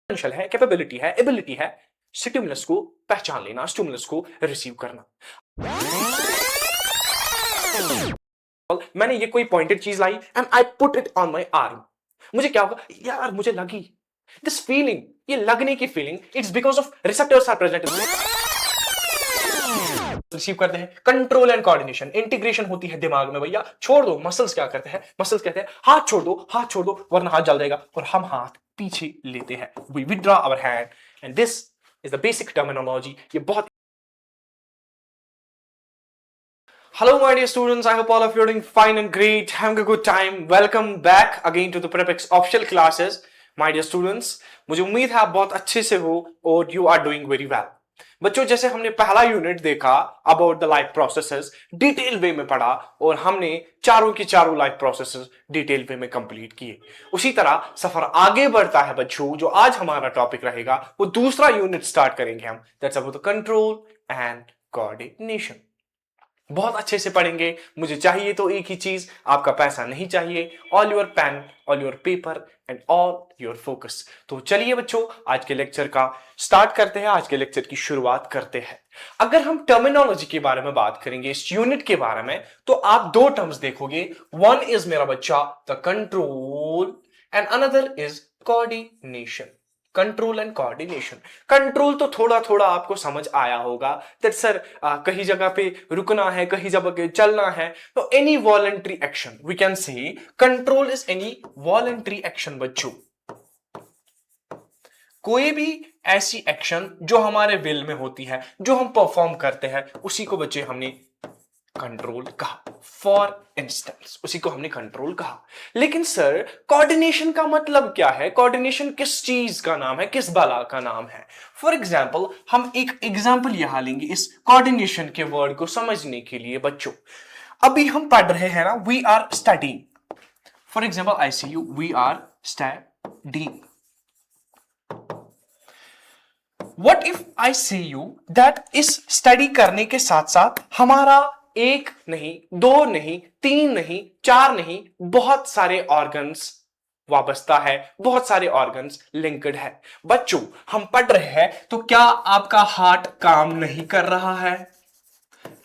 Potential है, capability है, ability है स्टिमुलस को पहचान लेना, स्टिमुलस को रिसीव करना। मैंने ये कोई पॉइंटेड चीज लाई and I put it on my arm, मुझे क्या होगा, यार मुझे लगी, दिस फीलिंग, ये लगने की feeling, it's because of receptors are present, receive करते हैं। कंट्रोल एंड कोऑर्डिनेशन, इंटीग्रेशन होती है दिमाग में, भैया छोड़ दो। मसल्स क्या करते हैं, मसल्स कहते हैं हाथ छोड़ दो, हाथ छोड़ दो वरना हाथ जल जाएगा, और हम हाथ पीछे लेते हैं, we withdraw our hand and this is the basic terminology. ये बहुत Hello, my dear students. I hope all of you are doing fine and great, having a good time. Welcome back again to the PrepX official classes, my dear students. मुझे उम्मीद है आप बहुत अच्छे से हो और you are doing very well. बच्चों, जैसे हमने पहला यूनिट देखा about the life processes, detail वे में पढ़ा और हमने चारों की चारों लाइफ प्रोसेसेस डिटेल वे में कंप्लीट किए। उसी तरह सफर आगे बढ़ता है बच्चों। जो आज हमारा टॉपिक रहेगा वो दूसरा यूनिट स्टार्ट करेंगे हम, that's about the control and coordination. बहुत अच्छे से पढ़ेंगे। मुझे चाहिए तो एक ही चीज, आपका पैसा नहीं चाहिए, all your pen, all your paper and all your focus. तो चलिए बच्चों, आज के लेक्चर का स्टार्ट करते हैं, आज के लेक्चर की शुरुआत करते हैं। अगर हम टर्मिनोलॉजी के बारे में बात करेंगे, इस यूनिट के बारे में, तो आप दो टर्म्स देखोगे। वन इज मेरा बच्चा the control and another is coordination. Control and coordination. Control तो थोड़ा थोड़ा आपको समझ आया होगा दैट सर कहीं जगह पे रुकना है, कहीं जगह पे चलना है, तो any voluntary action we can say control is any voluntary action. बच्चों, कोई भी ऐसी एक्शन जो हमारे विल में होती है, जो हम परफॉर्म करते हैं, उसी को बच्चे हमने कंट्रोल कहा। फॉर इंस्टेंस उसी को हमने कंट्रोल कहा। लेकिन सर कोऑर्डिनेशन का मतलब क्या है? कोऑर्डिनेशन किस चीज का नाम है, किस बला का नाम है? फॉर एग्जाम्पल, हम एक एग्जाम्पल यहां लेंगे इस कोऑर्डिनेशन के वर्ड को समझने के लिए। बच्चों, अभी हम पढ़ रहे हैं ना, we are studying. For example I see you, we are studying. What if I say you that इस स्टडी करने के साथ साथ हमारा एक नहीं, दो नहीं, तीन नहीं, चार नहीं, बहुत सारे ऑर्गन्स वाबस्ता है, बहुत सारे ऑर्गन्स लिंक्ड है। बच्चों, हम पढ़ रहे हैं तो क्या आपका हार्ट काम नहीं कर रहा है?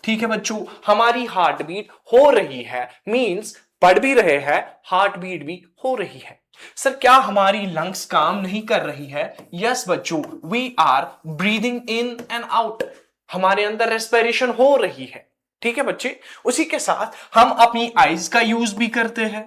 ठीक है बच्चों, हमारी हार्ट बीट हो रही है, मींस पढ़ भी रहे हैं, हार्ट बीट भी हो रही है। सर क्या हमारी लंग्स काम नहीं कर रही है? यस बच्चों, we are breathing in and out, हमारे अंदर रेस्पिरेशन हो रही है। ठीक है बच्चे, उसी के साथ हम अपनी आईज का यूज भी करते हैं।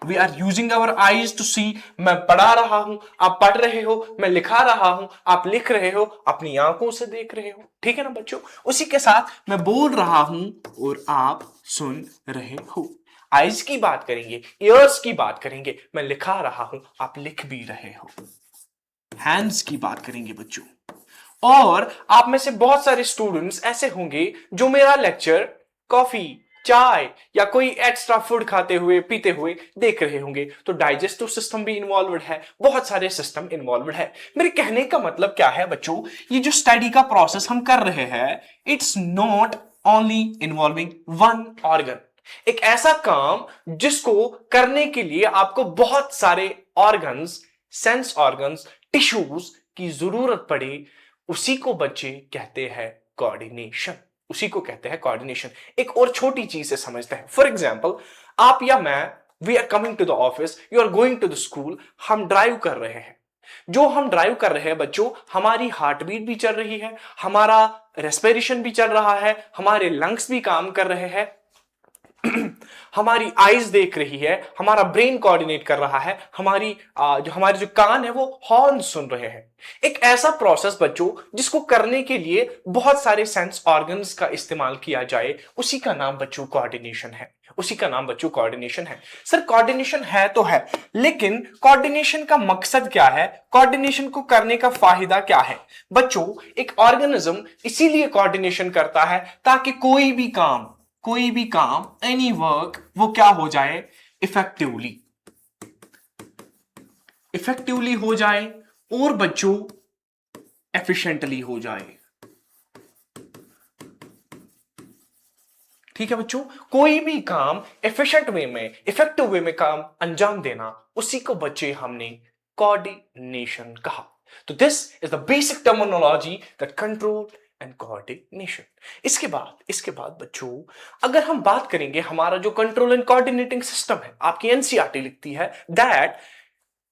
We are using our eyes to see. मैं पढ़ा रहा हूं, आप पढ़ रहे हो, मैं लिखा रहा हूं, आप लिख रहे हो, अपनी आंखों से देख रहे हो। ठीक है ना बच्चों, उसी के साथ मैं बोल रहा हूं और आप सुन रहे हो। आईज की बात करेंगे, ईयर्स की बात करेंगे, मैं लिखा रहा हूं, आप लिख भी रहे हो। हैंड्स की बात करेंगे बच्चों, और आप में से बहुत सारे स्टूडेंट्स ऐसे होंगे जो मेरा लेक्चर कॉफी, चाय या कोई एक्स्ट्रा फूड खाते हुए, पीते हुए देख रहे होंगे। तो डाइजेस्टिव सिस्टम भी इन्वॉल्वड है, बहुत सारे सिस्टम इन्वॉल्वड है। मेरे कहने का मतलब क्या है बच्चों, ये जो स्टडी का प्रोसेस हम कर रहे हैं, it's not only involving one organ. एक ऐसा काम जिसको करने के लिए आपको बहुत सारे ऑर्गन्स, सेंस ऑर्गन्स, टिश्यूज की जरूरत पड़े, उसी को बच्चे कहते हैं कोऑर्डिनेशन। उसी को कहते हैं कोऑर्डिनेशन। एक और छोटी चीज से समझते हैं। फॉर एग्जांपल, आप या मैं, we are coming to the office, you are going to the school, हम ड्राइव कर रहे हैं। जो हम ड्राइव कर रहे हैं बच्चों, हमारी हार्ट बीट भी चल रही है, हमारा रेस्पिरेशन भी चल रहा है, हमारे लंग्स भी काम कर रहे हैं, हमारी आईज देख रही है, हमारा ब्रेन कोऑर्डिनेट कर रहा है, हमारे जो कान है वो हॉर्न सुन रहे हैं। एक ऐसा प्रोसेस बच्चों जिसको करने के लिए बहुत सारे सेंस ऑर्गन्स का इस्तेमाल किया जाए, उसी का नाम बच्चों कोऑर्डिनेशन है। उसी का नाम बच्चों कोऑर्डिनेशन है। सर कोऑर्डिनेशन है तो है, लेकिन कोऑर्डिनेशन का मकसद क्या है? कोऑर्डिनेशन को करने का फायदा क्या है? बच्चों, एक ऑर्गेनिज्म इसीलिए कोऑर्डिनेशन करता है ताकि कोई भी काम, एनी वर्क, वो क्या हो जाए? इफेक्टिवली हो जाए, और बच्चों एफिशिएंटली हो जाए। ठीक है बच्चों, कोई भी काम एफिशिएंट वे में, इफेक्टिव वे में काम अंजाम देना, उसी को बच्चे हमने कोऑर्डिनेशन कहा। तो this is the basic terminology that control and coordination. इसके बाद बच्चों, अगर हम बात करेंगे हमारा जो कंट्रोल एंड कोऑर्डिनेटिंग सिस्टम है, आपकी एनसीईआरटी लिखती है दैट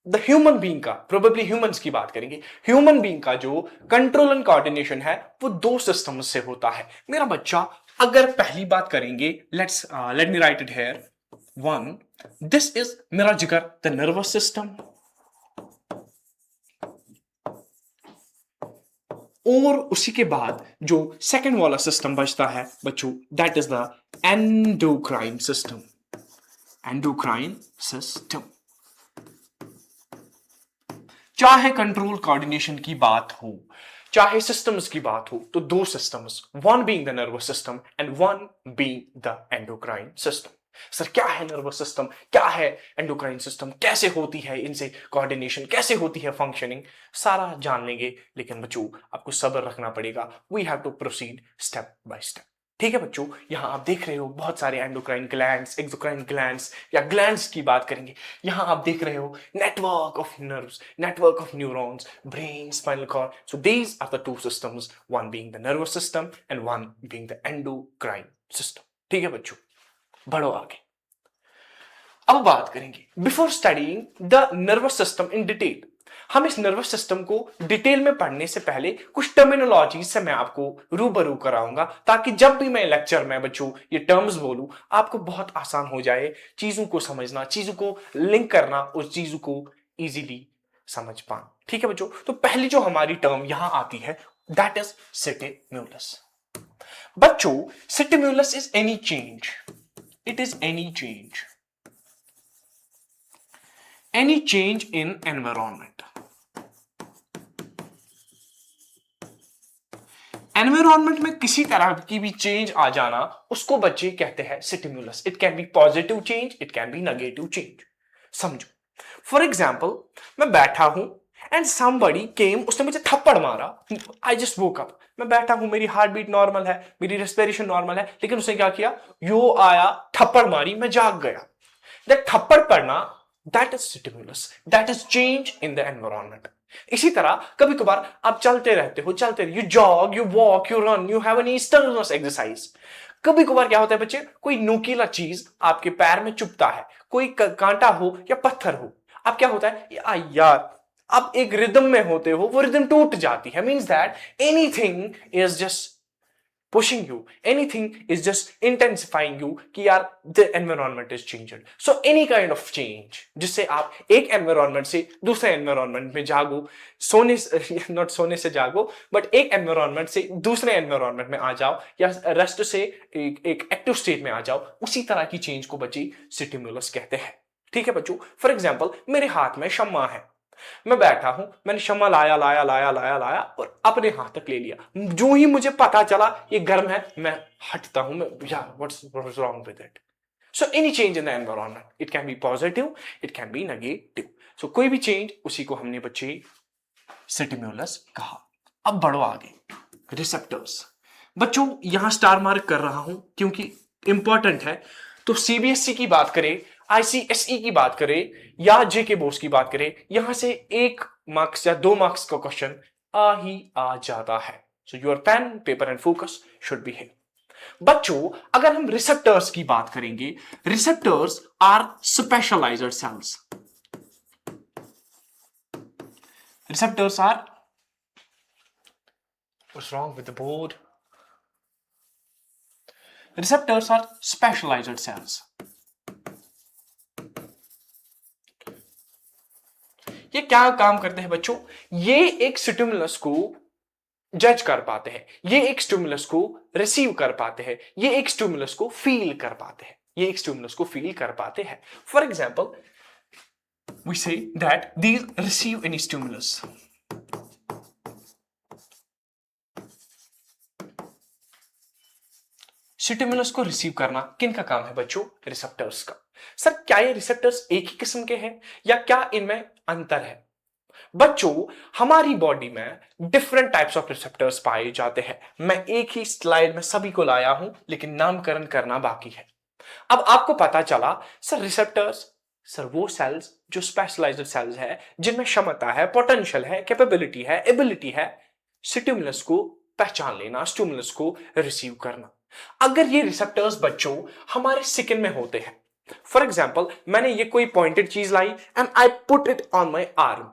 द ह्यूमन बीइंग का, प्रोबेबली ह्यूमंस की बात करेंगे, ह्यूमन बीइंग का जो कंट्रोल एंड कोऑर्डिनेशन है वो दो सिस्टम से होता है। मेरा बच्चा, अगर पहली बात करेंगे, late me right it here, one, this is मेरा जिगर द नर्वस सिस्टम, और उसी के बाद जो सेकंड वाला सिस्टम बचता है बच्चों, that is the endocrine system, endocrine system. चाहे कंट्रोल कोऑर्डिनेशन की बात हो, चाहे सिस्टम्स की बात हो, तो दो systems, one being the nervous system and one being the endocrine system. Sir क्या है नर्वस सिस्टम, क्या है एंडोक्राइन सिस्टम, कैसे होती है इनसे कोऑर्डिनेशन, कैसे होती है फंक्शनिंग, सारा जान लेंगे। लेकिन बच्चों आपको सब्र रखना पड़ेगा, we have to proceed step by step. ठीक है बच्चों, यहां आप देख रहे हो बहुत सारे एंडोक्राइन ग्लैंड्स, एक्सोक्राइन ग्लैंड्स या ग्लैंड्स की बात करेंगे। यहां आप देख रहे हो network of nerves, network of neurons, brain, spinal cord. So these are the two systems, one being the nervous system and one being the endocrine system. ठीक है बच्चों, बढ़ो आगे। अब बात करेंगे before studying the nervous system in detail. हम इस नर्वस सिस्टम को डिटेल में पढ़ने से पहले कुछ टर्मिनोलॉजी से मैं आपको रूबरू कराऊंगा, ताकि जब भी मैं लेक्चर में बच्चों ये टर्म्स बोलूं, आपको बहुत आसान हो जाए चीजों को समझना, चीजों को लिंक करना और चीजों को इजीली समझ पाना। ठीक है बच्चों, तो पहली जो हमारी टर्म यहां आती है दैट इज स्टिमुलस। बच्चों stimulus is any change, it is any change in environment। Environment में किसी तरह की भी चेंज आ जाना, उसको बच्चे कहते हैं stimulus. It can be positive change, it can be negative change. समझो, फॉर एग्जाम्पल मैं बैठा हूं एंड समबडी केम, उसने मुझे थप्पड़ मारा, आई जस्ट वोक अप, मैं बैठा हूं, मेरी हार्ट बीट नॉर्मल है, मेरी रेस्पिरेशन नॉर्मल है, लेकिन उसने क्या किया, यो आया, थप्पड़ मारी, मैं जाग गया। दैट थप्पड़ पड़ना, that is stimulus, that is change in the environment. इसी तरह कभी कभार आप चलते रहते हो, you jog, you walk, you run, you have an stimulus exercise. कभी कभार क्या होता है बच्चे, कोई नुकीला चीज आपके पैर में चुभता है, कोई कांटा हो या पत्थर हो, अब क्या होता है, यार आप एक रिदम में होते हो, वो रिदम टूट जाती है। Means that anything is just pushing you, anything is just intensifying you कि यार the environment is changed। so any kind of change जिससे आप एक environment से दूसरे environment में जागो, सोने not सोने से जागो, but एक environment से दूसरे environment में आ जाओ, या रेस्ट से एक एक्टिव स्टेट में आ जाओ, उसी तरह की चेंज को बच्चे स्टिमुलस कहते हैं। ठीक है बच्चों, फॉर एग्जाम्पल मेरे हाथ में शम्मा है, मैं बैठा हूं, मैंने शम्मा लाया लाया लाया लाया लाया और अपने हाथ तक ले लिया। जो ही मुझे पता चला ये गर्म है, मैं हटता हूं, मैं यार what's wrong with it. So any change in the environment, it can be positive, it can be negative. So कोई भी चेंज, उसी को हमने बच्चे स्टिमुलस कहा। अब बढ़ो आगे, रिसेप्टर्स। बच्चों यहां स्टार मार्क कर रहा हूं क्योंकि इंपॉर्टेंट है। तो सीबीएसई की बात करें, आईसीएसई की बात करें या जेके बोर्ड की बात करें, यहां से 1 मार्क्स या 2 मार्क्स का क्वेश्चन आ जाता है। So your pen, paper and focus should be here. बच्चों अगर हम रिसेप्टर्स की बात करेंगे, receptors are specialised cells. Receptors are, what's wrong with the board, receptors are specialised cells. ये क्या काम करते हैं बच्चों, ये एक स्टिमुलस को जज कर पाते हैं, ये एक स्टिमुलस को रिसीव कर पाते हैं, ये एक स्टिमुलस को फील कर पाते हैं, ये एक स्टिमुलस को फील कर पाते हैं। For example we say that these receive any stimulus. Stimulus को रिसीव करना किनका काम है बच्चों, रिसेप्टर्स का। सर क्या ये रिसेप्टर्स एक ही किस्म के हैं या क्या इनमें अंतर है? बच्चों, हमारी बॉडी में डिफरेंट टाइप्स ऑफ रिसेप्टर्स पाए जाते हैं। मैं एक ही स्लाइड में सभी को लाया हूं, लेकिन नामकरण करना बाकी है। अब आपको पता चला सर रिसेप्टर्स, सर वो सेल्स जो स्पेशलाइज्ड सेल्स है, जिनमें क्षमता है, पोटेंशियल है, कैपेबिलिटी है, एबिलिटी है स्टिमुलस को पहचान लेना, स्टिमुलस को रिसीव करना। अगर ये रिसेप्टर्स बच्चों हमारे स्किन में होते हैं, फॉर एग्जाम्पल मैंने ये कोई पॉइंटेड चीज लाई and I put it on my arm,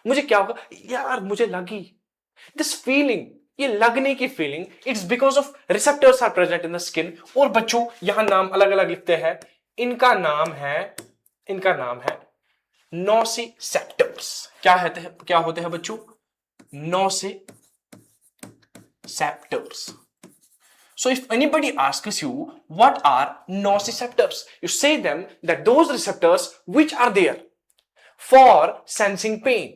मुझे क्या होगा, यार मुझे लगी, दिस फीलिंग, ये लगने की feeling, it's because of receptors are present in the skin. और बच्चों यहां नाम अलग अलग लिखते हैं, इनका नाम है नोसिसेप्टर्स। क्या होते हैं बच्चों? Nociceptors. So if anybody asks you what are nociceptors, you say them that those receptors which are there for sensing pain,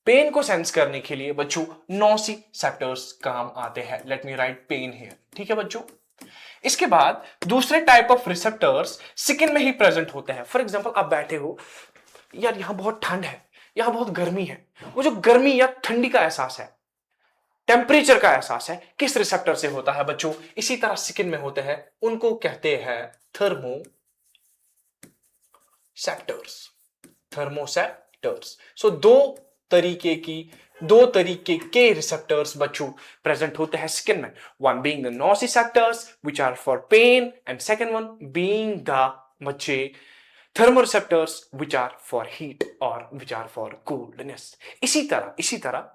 pain को सेंस करने के लिए बच्चों नोसिसेप्टर्स काम आते हैं। Let me write pain here, ठीक है बच्चों। इसके बाद दूसरे टाइप ऑफ रिसेप्टर्स स्किन में ही प्रेजेंट होते हैं। फॉर एग्जांपल आप बैठे हो, यार यहां बहुत ठंड है, यहां बहुत गर्मी है, वो जो गर्मी या ठंडी का एहसास है, टेम्परेचर का एहसास है, किस रिसेप्टर से होता है बच्चों? इसी तरह स्किन में होते हैं, उनको कहते हैं थर्मोसेप्टर्स। सो दो तरीके के रिसेप्टर्स बच्चों प्रेजेंट होते हैं स्किन में, one being the nociceptors which are for pain and second one being the बच्चे thermoceptors which are for heat और व्हिच आर फॉर कोल्डनेस। इसी तरह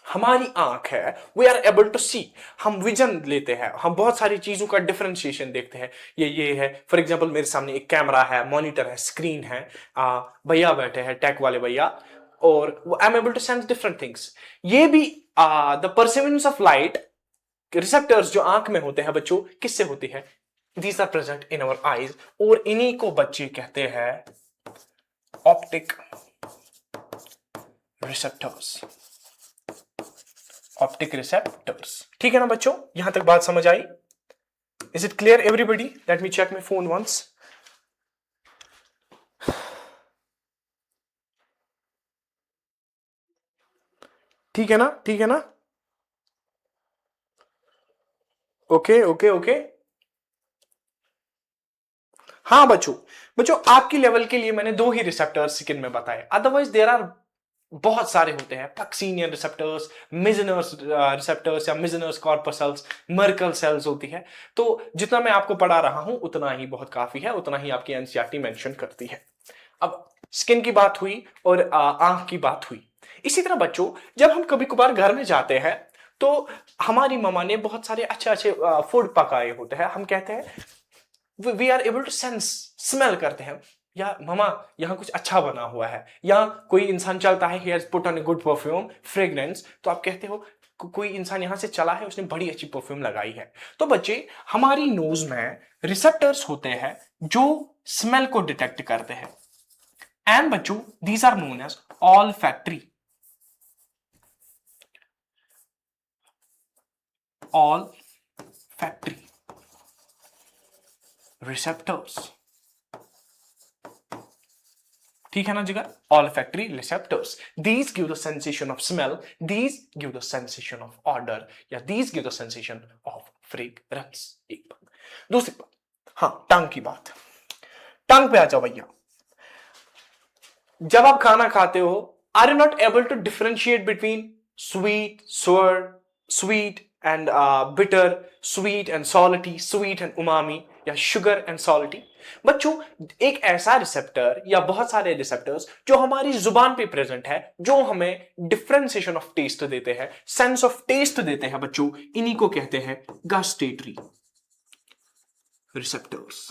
हमारी आंख है, we are able to see, हम विजन लेते हैं, हम बहुत सारी चीजों का डिफरेंशिएशन देखते हैं। ये है, फॉर एग्जांपल मेरे सामने एक कैमरा है, मॉनिटर है, स्क्रीन है, भैया बैठे हैं, टेक वाले भैया, और I am able to sense different things. ये भी the perceivance of light receptors जो आंख में होते हैं बच्चों, किससे होती है? These are present in our eyes, और इन्हीं को बच्चे कहते हैं ऑप्टिक रिसेप्टर्स। ऑप्टिक रिसेप्टर्स, ठीक है ना बच्चों? यहां तक बात समझ आई? Is it clear everybody? Let me check my phone once. ठीक है ना? ठीक है ना? Okay okay okay. हाँ बच्चों आपकी लेवल के लिए मैंने दो ही रिसेप्टर्स स्किन में बताए, अदरवाइज देयर आर बहुत सारे होते हैं, पैक्सिनियन रिसेप्टर्स, मिजनर्स रिसेप्टर्स या मिजनर्स कॉर्पसल्स, मर्कल सेल्स होती है। तो जितना मैं आपको पढ़ा रहा हूं उतना ही बहुत काफी है, उतना ही आपकी एनसीईआरटी मेंशन करती है। अब स्किन की बात हुई और आंख की बात हुई। इसी तरह बच्चों जब हम कभी कभार घर में जाते हैं तो हमारी मम्मा ने बहुत सारे अच्छे फूड पकाए होते हैं, हम कहते हैं we are able to sense, smell करते हैं, या मामा यहाँ कुछ अच्छा बना हुआ है, या कोई इंसान चलता है, he has put on a good perfume, fragrance, तो आप कहते हो कोई इंसान यहां से चला है, उसने बड़ी अच्छी परफ्यूम लगाई है। तो बच्चे हमारी नोज में रिसेप्टर्स होते हैं जो स्मेल को डिटेक्ट करते हैं, एंड बच्चों these are known as olfactory receptors, ठीक है ना जिगर? olfactory receptors, these give the sensation of smell, these give the sensation of odor, या these give the sensation of fragrance। एक बात। दूसरी बात, हाँ टंग की बात, टंग पे आ जाओ भैया। जब आप खाना खाते हो, are you not able to differentiate between sweet, sour, sweet and bitter, sweet and salty, sweet and umami, या शुगर एंड सॉल्टी? बच्चों एक ऐसा रिसेप्टर या बहुत सारे रिसेप्टर्स जो हमारी जुबान पे प्रेजेंट है, जो हमें डिफरेंशिएशन ऑफ टेस्ट देते हैं, सेंस ऑफ टेस्ट देते हैं बच्चों, इन्हीं को कहते हैं गस्टेटरी रिसेप्टर्स।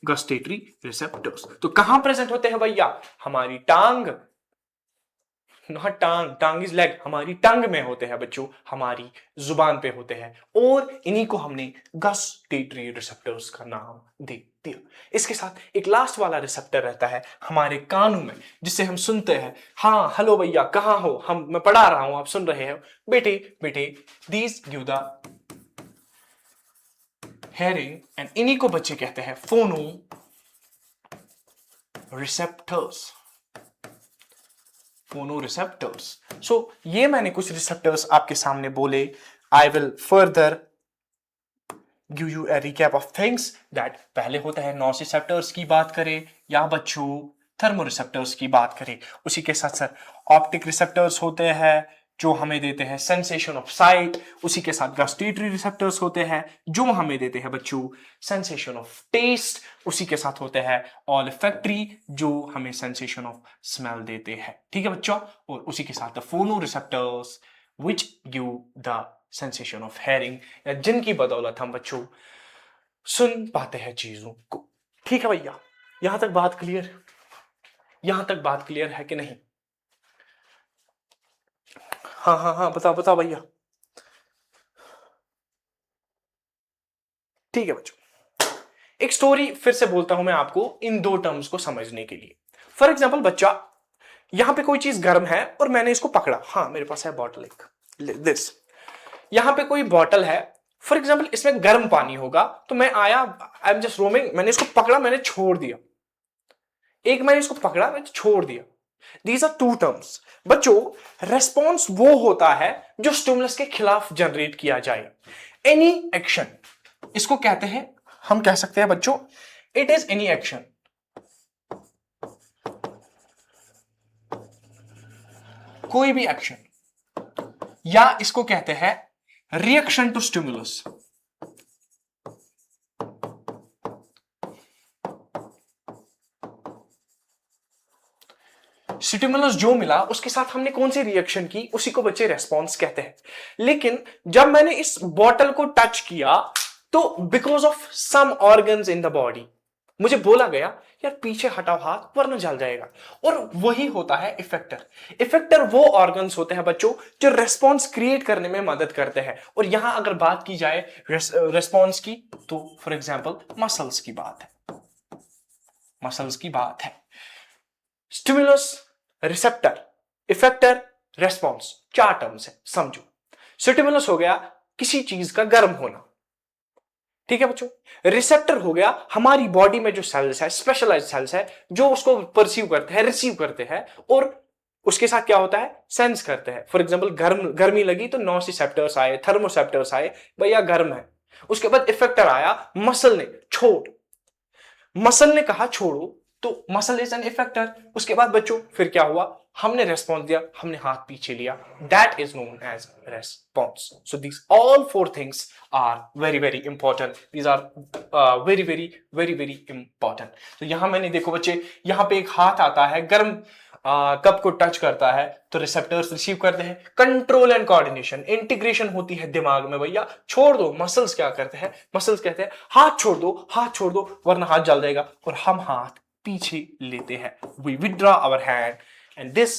गस्टेटरी रिसेप्टर्स तो कहां प्रेजेंट होते हैं भैया? हमारी टांग, नॉट टांग, टांग इज लेग, हमारी टंग में होते हैं बच्चों, हमारी जुबान पे होते हैं, और इन्हीं को हमने गस्टेटरी रिसेप्टर्स का नाम दे दिया। इसके साथ एक लास्ट वाला रिसेप्टर रहता है हमारे कानों में, जिससे हम सुनते हैं, हाँ हेलो भैया कहां हो, मैं पढ़ा रहा हूं, आप सुन रहे हो, बेटे बेटे, these give the hearing, and इन्हीं को बच्चे कहते हैं फोनो रिसेप्टर्स। फोनो रिसेप्टर्स। सो ये मैंने कुछ रिसेप्टर्स आपके सामने बोले। I will further give U A recap of things that पहले होता है नोसिसेप्टर्स की बात करें या बच्चों थर्मोरिसेप्टर्स की बात करें, उसी के साथ साथ ऑप्टिक रिसेप्टर्स होते हैं जो हमें देते हैं सेंसेशन ऑफ साइट, उसी के साथ गस्टेटरी रिसेप्टर्स होते हैं जो हमें देते हैं बच्चों सेंसेशन ऑफ टेस्ट, उसी के साथ होते हैं ऑल्फैक्टरी जो हमें सेंसेशन ऑफ स्मेल देते हैं। ठीक है बच्चों, और उसी के साथ फोनो receptors which give the sensation of hearing, या जिनकी बदौलत हम बच्चों सुन पाते हैं चीजों को। ठीक है भैया, यहां तक बात क्लियर, यहां तक बात क्लियर है कि नहीं? हाँ हाँ हाँ, बताओ बताओ भैया। ठीक है बच्चों, एक स्टोरी फिर से बोलता हूं मैं आपको इन दो टर्म्स को समझने के लिए। फॉर एग्जाम्पल बच्चा, यहां पे कोई चीज गर्म है और मैंने इसको पकड़ा, हाँ मेरे पास है बॉटल एक, दिस, यहां पे कोई बॉटल है, फॉर एग्जाम्पल इसमें गर्म पानी होगा, तो मैं आया, आई एम जस्ट रोमिंग, मैंने इसको पकड़ा, मैंने छोड़ दिया, एक मैंने इसको पकड़ा, मैंने छोड़ दिया। दीज आर टू टर्म्स बच्चों। रेस्पॉन्स वो होता है जो स्टिमुलस के खिलाफ जनरेट किया जाए, एनी एक्शन, इसको कहते हैं, हम कह सकते हैं बच्चों इट इज एनी एक्शन, कोई भी एक्शन, या इसको कहते हैं रिएक्शन टू स्टिमुलस। स्टिमुलस जो मिला उसके साथ हमने कौन सी रिएक्शन की, उसी को बच्चे रेस्पॉन्स कहते हैं। लेकिन जब मैंने इस बॉटल को टच किया तो because of some organs in the body मुझे बोला गया यार पीछे हटाओ हाथ वरना जल जाएगा, और वही होता है इफेक्टर। इफेक्टर वो ऑर्गन्स होते हैं बच्चों जो रेस्पॉन्स क्रिएट करने में मदद करते हैं। और यहां अगर बात की जाए रेस्पॉन्स की, तो फॉर एग्जांपल मसल्स की बात है, मसल्स की बात है। स्टिमुलस, रिसेप्टर, इफेक्टर, रेस्पॉन्स, चार टर्म्स है, समझो। स्टिमुलस हो गया किसी चीज का गर्म होना, ठीक है बच्चों। रिसेप्टर हो गया हमारी बॉडी में जो सेल्स है, स्पेशलाइज्ड सेल्स है, जो उसको परसीव करते हैं, रिसीव करते हैं, और उसके साथ क्या होता है, सेंस करते हैं। फॉर एग्जांपल गर्मी लगी तो नोसिसेप्टर्स आए, थर्मोसेप्टर्स आए, भैया गर्म है। उसके बाद इफेक्टर आया, मसल ने छोड़, मसल ने कहा छोड़ो, तो मसल इज एन इफेक्टर। उसके बाद बच्चों फिर क्या हुआ, हमने रेस्पॉन्स दिया, हमने हाथ पीछे लिया, that is known as response. So these all four things are very very important, these are very very very very important. तो यहां मैंने देखो बच्चे, यहां पे एक हाथ आता है, गर्म कप को टच करता है तो रिसेप्टर्स रिसीव करते हैं। कंट्रोल एंड कोऑर्डिनेशन, इंटीग्रेशन होती है दिमाग में, भैया छोड़ दो। मसल्स क्या करते हैं, मसल्स कहते हैं हाथ छोड़ दो, हाथ छोड़ दो वरना हाथ जल जाएगा, और हम हाथ पीछे लेते हैं, we withdraw our hand, and this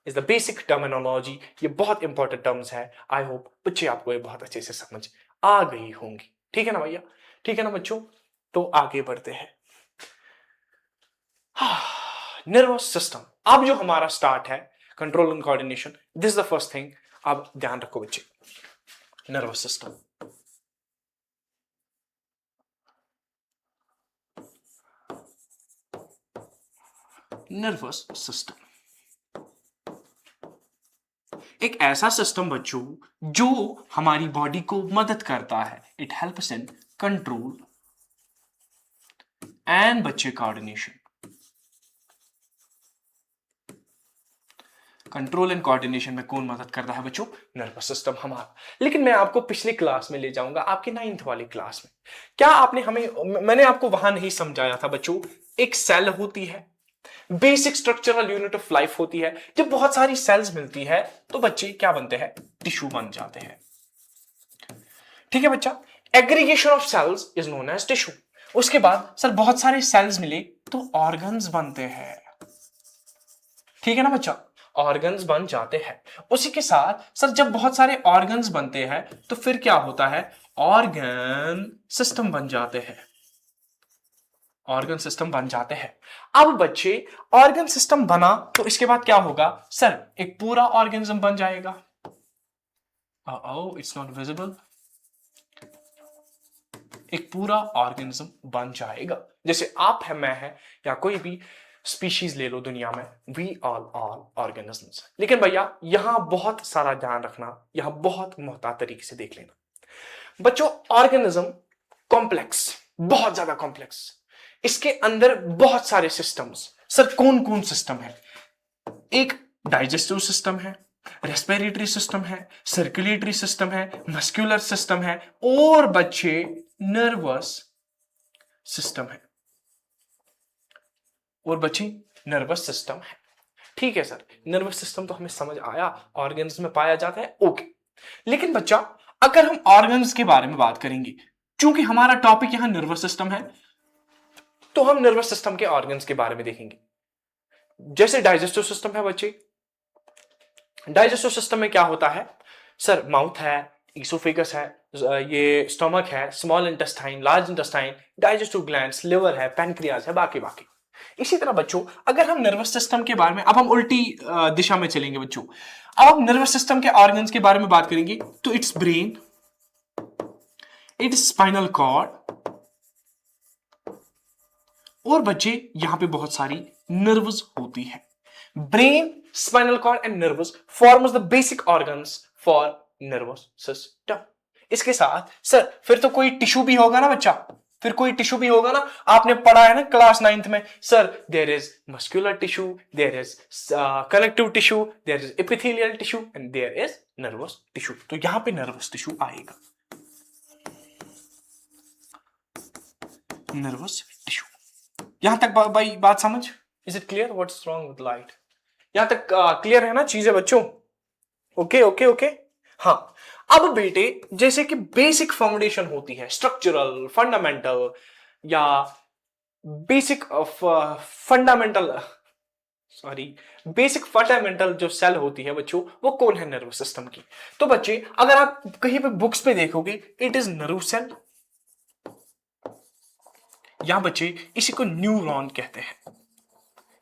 is the basic terminology. ये बहुत इंपॉर्टेंट टर्म्स है, आई होप बच्चे आपको ये बहुत अच्छे से समझ आ गई होंगी। ठीक है ना भैया, ठीक है ना बच्चों, तो आगे बढ़ते हैं। नर्वस सिस्टम, अब जो हमारा स्टार्ट है control and coordination, this is the first thing. अब ध्यान रखो बच्चे, नर्वस सिस्टम, नर्वस सिस्टम एक ऐसा सिस्टम बच्चों जो हमारी बॉडी को मदद करता है, it helps in control and बच्चे कोऑर्डिनेशन। कंट्रोल एंड कोऑर्डिनेशन में कौन मदद करता है बच्चों, नर्वस सिस्टम हमारा। लेकिन मैं आपको पिछली क्लास में ले जाऊंगा, आपकी 9th वाली क्लास में। क्या आपने मैंने आपको वहां नहीं समझाया था बच्चों, एक सेल होती है, basic structural unit of life होती है। जब बहुत सारी सेल्स मिलती है तो बच्चे क्या बनते हैं, टिश्यू बन जाते हैं। ठीक है बच्चा, aggregation of cells is known as tissue. उसके बाद सर बहुत सारे सेल्स मिले तो ऑर्गन्स बनते हैं। ठीक है ना बच्चा, ऑर्गन्स बन जाते हैं। उसी के साथ सर जब बहुत सारे ऑर्गन्स बनते हैं तो फिर क्या होता है, ऑर्गन सिस्टम बन जाते हैं, ऑर्गन सिस्टम बन जाते हैं। अब बच्चे ऑर्गन सिस्टम बना तो इसके बाद क्या होगा, सर एक पूरा ऑर्गेनिज्म बन जाएगा। इट्स नॉट विजिबल, एक पूरा ऑर्गेनिज्म बन जाएगा। जैसे आप है, मैं है, या कोई भी स्पीशीज ले लो दुनिया में, वी ऑल ऑर्गेनिजम्स। लेकिन भैया यहां बहुत सारा ध्यान रखना, यहां बहुत मोहतात तरीके से देख लेना बच्चों। ऑर्गेनिज्म कॉम्प्लेक्स, बहुत ज्यादा कॉम्प्लेक्स, इसके अंदर बहुत सारे सिस्टम्स। सर कौन कौन सिस्टम है? एक डाइजेस्टिव सिस्टम है, रेस्पिरेटरी सिस्टम है, सर्कुलेटरी सिस्टम है, मस्कुलर सिस्टम है, और बच्चे नर्वस सिस्टम है, और बच्चे नर्वस सिस्टम है। ठीक है सर, नर्वस सिस्टम तो हमें समझ आया, ऑर्गन्स में पाया जाता है, ओके। लेकिन बच्चा अगर हम ऑर्गन्स के बारे में बात करेंगे, चूंकि हमारा टॉपिक यहां नर्वस सिस्टम है, तो हम नर्वस सिस्टम के ऑर्गन्स के बारे में देखेंगे। जैसे डाइजेस्टिव सिस्टम है बच्चे, डाइजेस्टिव सिस्टम में क्या होता है सर? माउथ है, इसोफेगस है, ये स्टमक है, small intestine, large intestine, digestive glands, liver है, पैनक्रियाज है, बाकी बाकी। इसी तरह बच्चों अगर हम नर्वस सिस्टम के बारे में, अब हम उल्टी दिशा में चलेंगे बच्चों। अब हम नर्वस सिस्टम के ऑर्गन्स के बारे में बात करेंगे, तो it's brain, it's spinal cord, और बच्चे यहां पे बहुत सारी नर्व्स होती है। Brain, spinal cord and nerves forms the basic organs for nervous system. इसके साथ सर फिर तो कोई टिश्यू भी होगा ना बच्चा, फिर कोई टिश्यू भी होगा ना। आपने पढ़ा है ना क्लास 9th में, sir there is muscular tissue, there is connective tissue, there is epithelial tissue and there is nervous tissue. तो यहां पे नर्वस टिश्यू आएगा, नर्वस टिश्यू। यहां तक भाई बात समझ? Is it clear? What's wrong with light? यहां तक क्लियर है ना चीजें बच्चों? Okay okay okay. हाँ, अब बेटे जैसे कि बेसिक फाउंडेशन होती है, स्ट्रक्चरल, फंडामेंटल, या basic fundamental, sorry, basic fundamental जो सेल होती है बच्चों, वो कौन है? नर्वस सिस्टम की। तो बच्चे अगर आप कहीं पे बुक्स पे देखोगे, इट इज नर्व सेल, या बच्चे इसी को न्यूरॉन कहते हैं।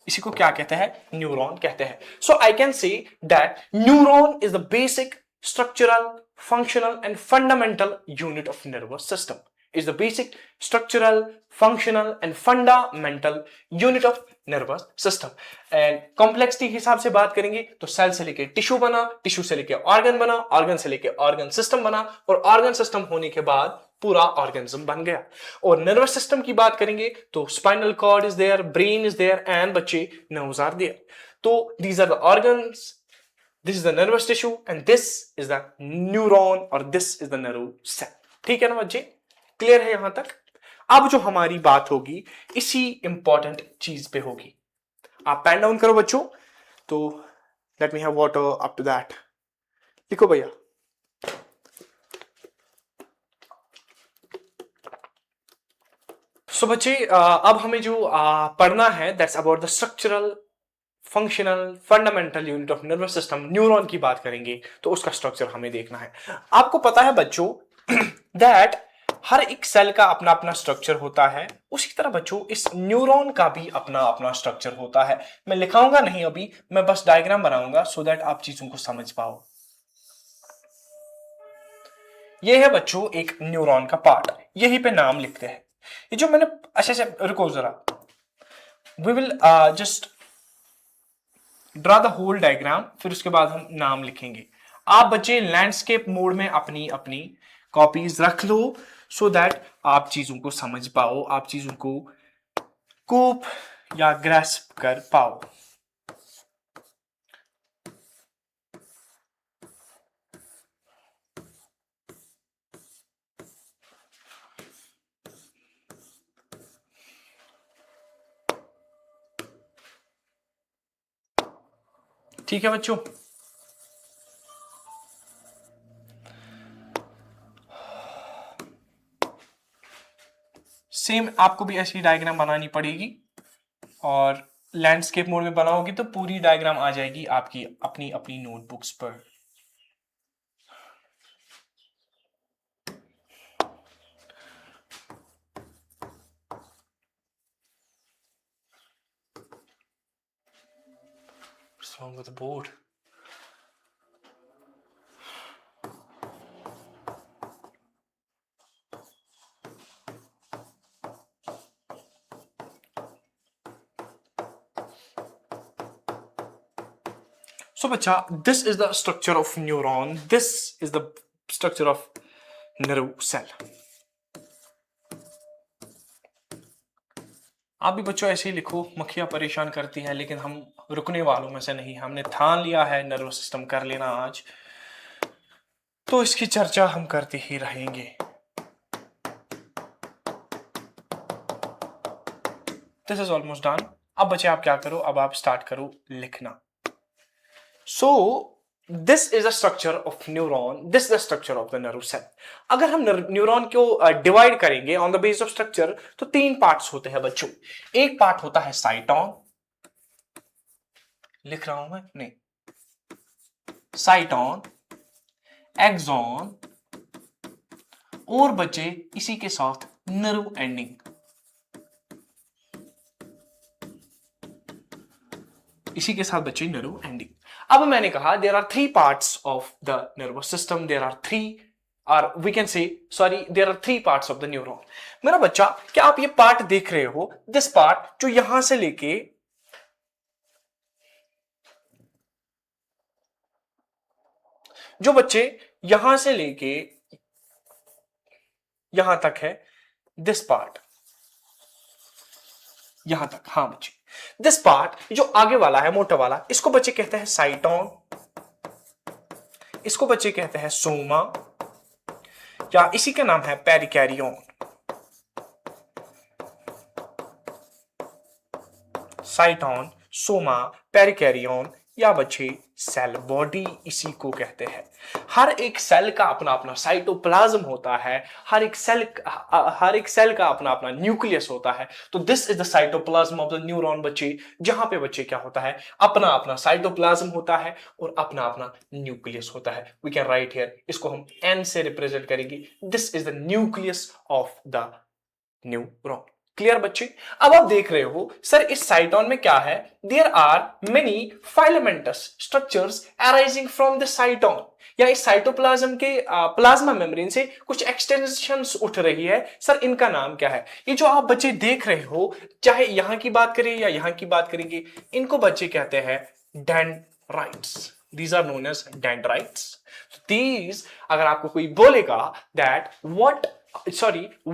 इसी को क्या कहते हैं? न्यूरॉन कहते हैं। So I can say that neuron is the basic structural, functional and fundamental unit of nervous system. is the basic structural, functional and fundamental unit of nervous system। And complexity हिसाब से बात करेंगे तो cell से लेके tissue बना, tissue से लेके ऑर्गन बना, ऑर्गन से लेके ऑर्गन सिस्टम बना, और ऑर्गन सिस्टम होने के बाद पूरा ऑर्गेनिज्म बन गया। और नर्वस सिस्टम की बात करेंगे तो spinal cord is there, brain is there and बच्चे नर्व्स आर देयर। तो these are the organs, this is the nervous tissue and this is the neuron और this is the nerve cell. ठीक है ना बच्चे? क्लियर है यहां तक? अब जो हमारी बात होगी इसी इंपॉर्टेंट चीज पे होगी। आप पेन डाउन करो बच्चों। तो let me have water up to that. लिखो भैया। सो बच्चे अब हमें जो पढ़ना है that's about the structural, functional, fundamental unit of nervous system. Neuron की बात करेंगे तो उसका स्ट्रक्चर हमें देखना है। आपको पता है बच्चों दैट हर एक सेल का अपना अपना स्ट्रक्चर होता है, उसी तरह बच्चों इस न्यूरॉन का भी अपना अपना स्ट्रक्चर होता है। मैं लिखाऊंगा नहीं अभी, मैं बस डायग्राम बनाऊंगा सो दैट आप चीजों को समझ पाओ। ये है बच्चों एक न्यूरॉन का पार्ट, यहीं पे नाम लिखते हैं। ये जो मैंने, अच्छा अच्छा रुको जरा, we will just draw the whole diagram, फिर उसके बाद हम नाम लिखेंगे। आप बच्चे लैंडस्केप मोड में अपनी अपनी कॉपीज रख लो सो दैट आप चीजों को समझ पाओ, आप चीजों को कोप या ग्रैस्प कर पाओ। ठीक है बच्चों? सेम आपको भी ऐसी डायग्राम बनानी पड़ेगी, और लैंडस्केप मोड में बनाओगी तो पूरी डायग्राम आ जाएगी आपकी अपनी अपनी नोटबुक्स पर। What's wrong with the board? So बच्चा, this is the structure of neuron, this is the structure of nerve cell. आप भी बच्चों ऐसे ही लिखो, मक्खियां परेशान करती हैं, लेकिन हम रुकने वालों में से नहीं। हमने ठान लिया है नर्वस सिस्टम कर लेना आज, तो इसकी चर्चा हम करते ही रहेंगे। This is almost done. अब बच्चे आप क्या करो, अब आप स्टार्ट करो लिखना। So this is the structure of neuron, this is the structure of the nerve cell. अगर हम न्यूरॉन को डिवाइड करेंगे on the base of structure, तो 3 पार्ट्स होते हैं बच्चों। एक पार्ट होता है साइटॉन, लिख रहा हूं मैं, नहीं, साइटॉन, एक्सॉन और बच्चे इसी के साथ नर्व एंडिंग। इसी के साथ बच्चे नर्व एंडिंग। अब मैंने कहा there are 3 parts of the nervous system, there are 3 और we can say sorry there are 3 parts of the neuron. मेरा बच्चा, क्या आप ये पार्ट देख रहे हो? दिस पार्ट जो यहां से लेके जो बच्चे यहां से लेके यहां तक है, दिस पार्ट यहां तक, हाँ बच्चे, दिस पार्ट जो आगे वाला है मोटा वाला, इसको बच्चे कहते हैं साइटॉन, इसको बच्चे कहते हैं सोमा, या इसी का नाम है पेरिकैरियन। साइटॉन, सोमा, पेरिकैरियन या बच्चे सेल बॉडी इसी को कहते हैं। हर एक सेल का अपना अपना साइटोप्लाज्म होता है, हर एक सेल का अपना अपना न्यूक्लियस होता है। तो this is the cytoplasm of the neuron बच्चे, जहां पे बच्चे क्या होता है, अपना अपना साइटोप्लाज्म होता है और अपना अपना न्यूक्लियस होता है। वी कैन राइट हियर, इसको हम एन से रिप्रेजेंट करेंगे। This is the nucleus of the neuron. Clear बच्चे? अब आप देख रहे हो सर इस साइटॉन में क्या है, there are many filamentous structures arising from the cyton, या इस साइटोप्लाज्म के प्लाज्मा मेम्ब्रेन से कुछ एक्सटेंशंस उठ रही है। सर इनका नाम क्या है? ये जो आप बच्चे देख रहे हो, चाहे यहां की बात करें या यहां की बात करेंगे, इनको बच्चे कहते हैं dendrites. These are known as dendrites. So these, अगर आपको कोई बोलेगा that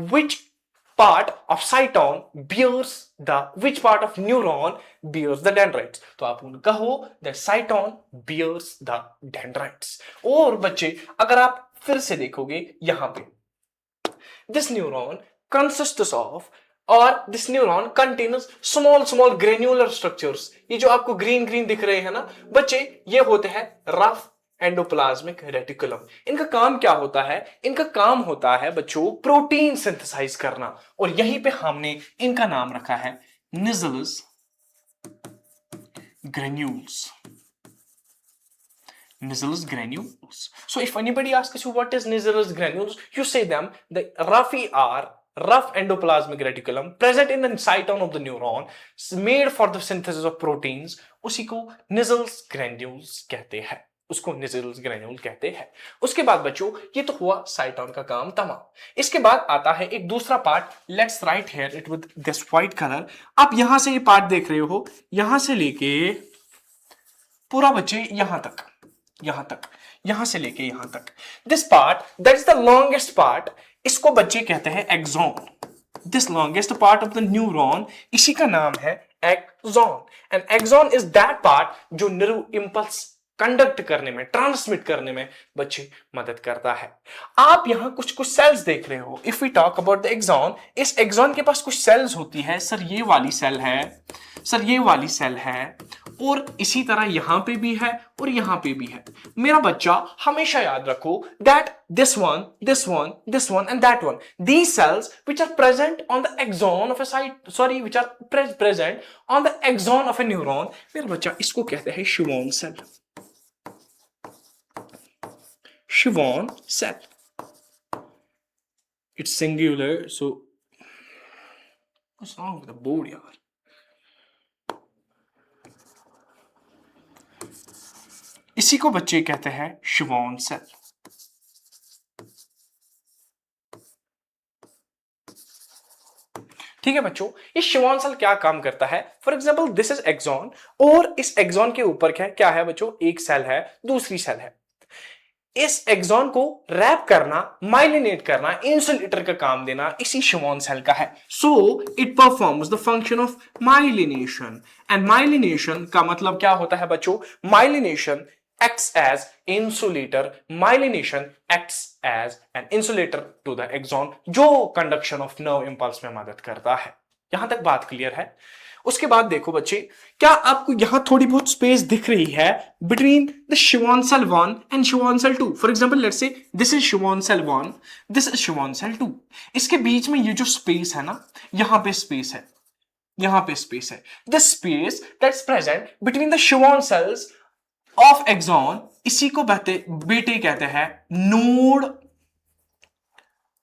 which part of cyton bears which part of neuron bears the dendrites, तो आप उनको कहो that cyton bears the dendrites। और बच्चे अगर आप फिर से देखोगे यहां पे, this neuron consists of or this neuron contains small granular structures। ये जो आपको ग्रीन दिख रहे हैं ना बच्चे, ये होते हैं रफ एंडोप्लाज्मिक रेटिकुलम। इनका काम क्या होता है? इनका काम होता है बच्चों प्रोटीन सिंथेसाइज करना, और यहीं पे हमने इनका नाम रखा है निजल्स granules. Nizzel's granules. So if anybody asks you what is Nizzel's granules, you say them the rough endoplasmic reticulum present in the cyton of the neuron made for the synthesis of proteins, उसी को Nizzel's granules कहते हैं, उसको Nizzel's granule कहते हैं। उसके बाद बच्चों ये तो हुआ साइटॉन का काम तमाम। इसके बाद आता है एक दूसरा part, let's write here it with this white colour. आप यहां से ये पार्ट देख रहे हो, यहां से लेके पूरा बच्चे यहां से लेके यहां तक, this part that is the longest part, इसको बच्चे कहते हैं axon. This longest part of the neuron, इसी का नाम है axon. And axon is that part जो नर्व इंपल्स कंडक्ट करने में, ट्रांसमिट करने में बच्चे मदद करता है। आप यहां कुछ सेल्स देख रहे हो। If we talk about the axon, इस एक्सॉन के पास कुछ सेल्स होती है। सर ये वाली सेल है, सर ये वाली सेल है, और इसी तरह यहां पे भी है और यहां पे भी है। मेरा बच्चा हमेशा याद रखो that this one and that one, these cells which are present on the axon of a which are present on the axon of a neuron, मेरा बच्चा इसको कहते हैं Schwann cell. Schwann cell, it's singular, so what's wrong with the board यार? इसी को बच्चे कहते हैं शिवॉन सेल। ठीक है बच्चों, ये शिवॉन सेल क्या काम करता है? For example this is axon, और इस एक्सॉन के ऊपर क्या है बच्चों? एक सेल है, दूसरी सेल है। इस एक्सॉन को रैप करना, माइलिनेट करना, इंसुलेटर का काम देना इसी शिवॉन सेल का है। So it performs the function of myelination, and myelination का मतलब क्या होता है बच्चों? Myelination acts as insulator. Myelination acts as an insulator to the axon, जो कंडक्शन ऑफ नर्व इंपल्स में मदद करता है। यहां तक बात क्लियर है? उसके बाद देखो बच्चे, क्या आपको यहां थोड़ी बहुत स्पेस दिख रही है between the Schwann cell 1 and Schwann cell 2? For example let's say this is Schwann cell 1, this is Schwann cell 2। इसके बीच में ये जो स्पेस है ना, यहां पे स्पेस है, यहां पे स्पेस है। This space that's present between the Schwann cells of axon, इसी को बेटे कहते हैं नोड,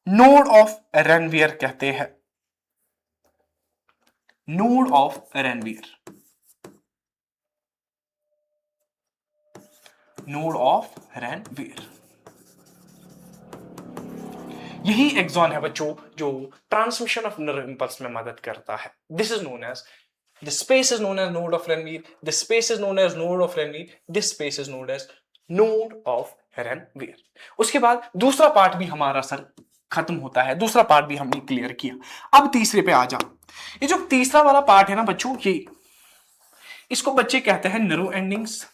नोड ऑफ रेनवियर कहते हैं, node of Ranvier, node of Ranvier. यही एक्सॉन है बच्चों जो ट्रांसमिशन ऑफ नर्व इंपल्स में मदद करता है। This is known as, this space is known as node of Renvir, this space is known as node of Renvir, this space is known as node of Renvir। उसके बाद दूसरा part भी हमारा sir खत्म होता है, दूसरा पार्ट भी हमने क्लियर किया। अब तीसरे पे आ जा। ये जो तीसरा वाला पार्ट है ना बच्चों, ये इसको बच्चे कहते हैं नर्व एंडिंग्स,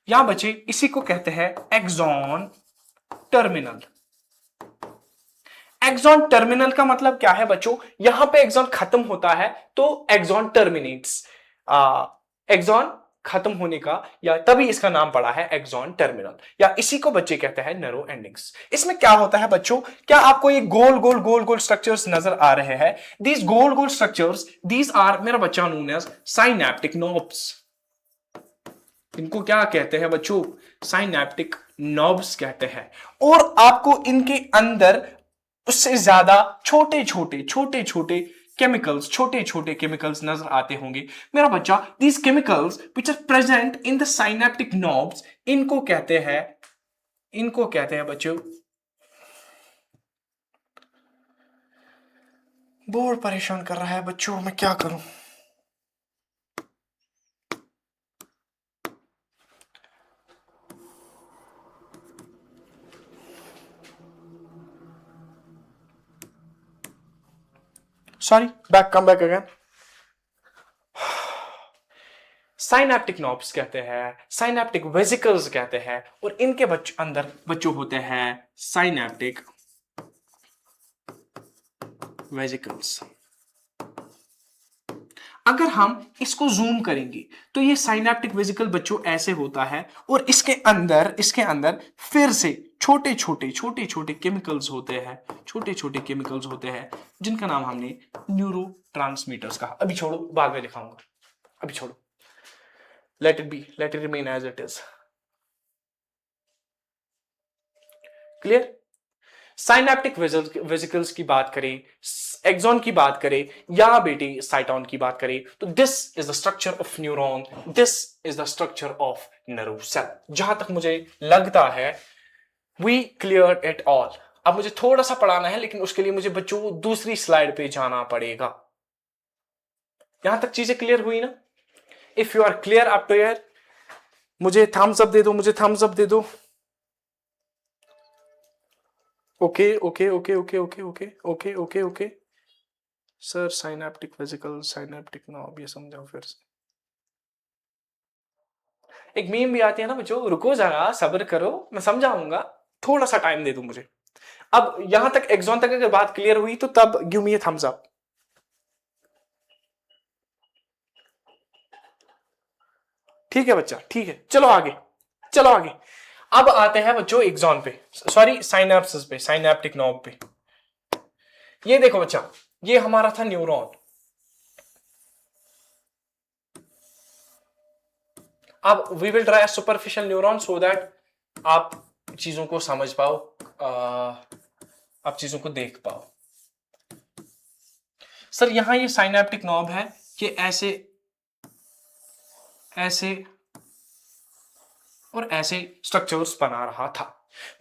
या बच्चे इसी को कहते हैं एक्सॉन टर्मिनल। एक्सॉन टर्मिनल का मतलब क्या है बच्चों? यहां पे एक्सॉन खत्म होता है तो एक्सॉन टर्मिनेट्स, एक्सॉन खत्म होने का, या तभी इसका नाम पड़ा है एक्सॉन टर्मिनल, या इसी को बच्चे कहते हैं नर्व एंडिंग्स। इसमें क्या होता है बच्चों? क्या आपको ये गोल गोल गोल गोल स्ट्रक्चर्स नजर आ रहे हैं? दीज गोल गोल स्ट्रक्चर्स, दीज आर मेरा बच्चा नोन एज साइनेप्टिक नोब्स। इनको क्या कहते हैं बच्चों? साइनेप्टिक नोब्स कहते हैं। और आपको इनके अंदर उससे ज्यादा छोटे छोटे केमिकल्स, छोटे छोटे केमिकल्स नजर आते होंगे मेरा बच्चा। These chemicals which are present in the synaptic knobs, इनको कहते हैं बच्चों, बोर्ड परेशान कर रहा है बच्चों, मैं क्या करूं? Sorry, come back again. Synaptic knobs कहते हैं, साइनेप्टिक वेसिकल्स कहते हैं, और इनके अंदर बच्चों होते हैं साइनेप्टिक वेसिकल्स। अगर हम इसको जूम करेंगे तो ये साइनेप्टिक वेसिकल बच्चों ऐसे होता है, और इसके अंदर फिर से छोटे छोटे केमिकल्स होते हैं, छोटे छोटे केमिकल्स होते हैं जिनका नाम हमने न्यूरोट्रांसमीटर्स कहा। अभी छोड़ो, बाद में दिखाऊंगा, अभी छोड़ो, let it remain as it is. Clear? Synaptic vesicles की बात करें, एक्सॉन की बात करें, या बेटी साइटोन की बात करें, तो this is the structure of neuron, this is the structure of nerve cell. जहां तक मुझे लगता है वी क्लियर इट ऑल। अब मुझे थोड़ा सा पढ़ाना है, लेकिन उसके लिए मुझे बच्चों दूसरी स्लाइड पे जाना पड़ेगा। यहां तक चीजें क्लियर हुई ना? If you are clear up to here, मुझे थम्स अप दे दो, मुझे थम्स अप दे दो। Okay okay okay okay okay okay okay okay okay sir, synaptic vesicle, synaptic knob, ये समझाओ फिर से। एक मीम भी आती है ना बच्चों, रुको जरा सब्र करो, मैं समझाऊंगा, थोड़ा सा टाइम दे दो मुझे। अब यहां तक एक्सॉन तक अगर बात क्लियर हुई तो तब गिव मी ए थम्स अप। ठीक है बच्चा, ठीक है, चलो आगे, चलो आगे। अब आते हैं बच्चों एक्सॉन पे, सॉरी साइनेप्सिस पे, साइनेप्टिक नॉब पे। ये देखो बच्चा, ये हमारा था न्यूरॉन। अब we will try superficial neuron so that आप चीजों को समझ पाओ, आप चीजों को देख पाओ। सर यहां ये साइनेप्टिक नॉब है, ये ऐसे ऐसे और ऐसे स्ट्रक्चर्स बना रहा था।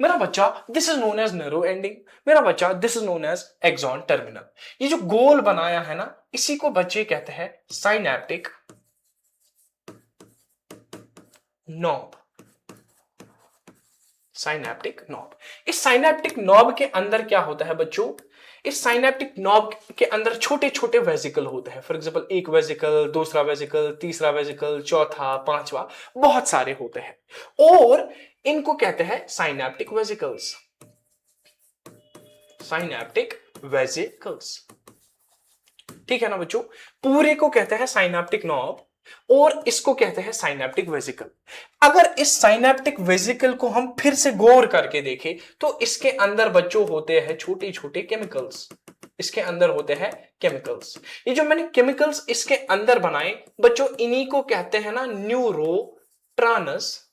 मेरा बच्चा this is known as narrow ending, मेरा बच्चा this is known as axon terminal. ये जो गोल बनाया है ना, इसी को बच्चे कहते हैं साइनेप्टिक नॉब। Synaptic knob. इस साइनेप्टिक नॉब के अंदर क्या होता है बच्चों, इस साइनेप्टिक नॉब के अंदर छोटे छोटे वेसिकल होते हैं। फॉर एग्जांपल एक वेसिकल, दूसरा वेसिकल, तीसरा वेसिकल, चौथा, पांचवा, बहुत सारे होते हैं और इनको कहते हैं साइनेप्टिक वेसिकल्स। साइनेप्टिक वेसिकल्स, ठीक है ना बच्चों। पूरे को कहते हैं साइनेप्टिक नॉब और इसको कहते हैं साइनेप्टिक वेसिकल। अगर इस साइनेप्टिक वेसिकल को हम फिर से गौर करके देखें तो इसके अंदर बच्चों होते हैं छोटे छोटे केमिकल्स। इसके अंदर होते हैं केमिकल्स। ये जो मैंने केमिकल्स इसके अंदर बनाए बच्चों, इन्हीं को कहते हैं ना न्यूरोट्रांसमीटर्स।